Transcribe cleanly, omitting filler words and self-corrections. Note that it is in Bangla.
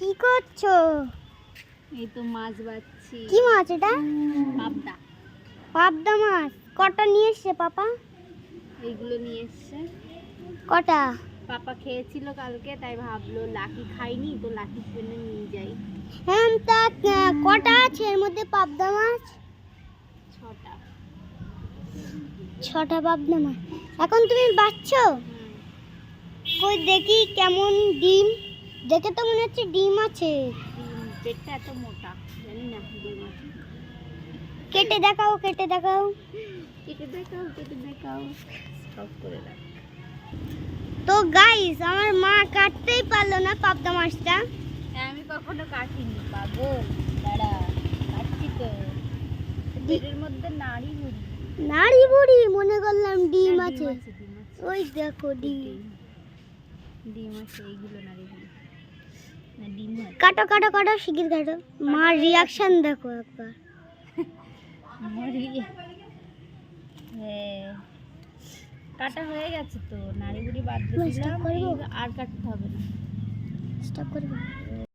কি করছো? এই তো মাছ বাচ্ছি। কি মাছ এটা? পাবদা। পাবদা মাছ। কটা নিয়ে এসছে পাপা? এইগুলো নিয়ে এসছে। কটা? পাপা খেয়েছিল কালকে, তাই ভাবলো লাকি খাইনি তো লাকির জন্য নিয়ে যাই। হ্যাঁ, তা কটা আছে এর মধ্যে পাবদা মাছ? 6টা। 6টা পাবদা মাছ। এখন তুমি বাচ্চো? কই দেখি কেমন ডিম। দেখে তো মনে হচ্ছে ডিম আছে। ডিম, পেটটা এত মোটা, জানি না ডিম আছে। কেটে দেখাও, কেটে দেখাও। কেটে দেখাও, কেটে দেখাও। স্টপ করে রাখ। তো গাইস, আমার মা কাটতেই পারলো না পাবদা মাছটা। হ্যাঁ, আমি কখনো কাটিনি পাগল। দাঁড়া, কাটছি তো। পেটের মধ্যে নাড়ি ভুড়ি। নাড়ি বুড়ি মনে করলাম ডিম হ্যাঁ, আছে। ডিম আছে। ওই দেখো ডিম। ডিম আছে, এইগুলো নাড়ি ভুড়ি না, ডিম আছে। কাটো কাটো কাটো, শিগগির কাটো। মার রিয়াকশন দেখো একবার। হ্যাঁ, কাটা হয়ে গেছে তো, নাড়ি ভুড়ি বাদ দিয়ে দিলাম। আর কাটতে হবে না। স্টপ করবো।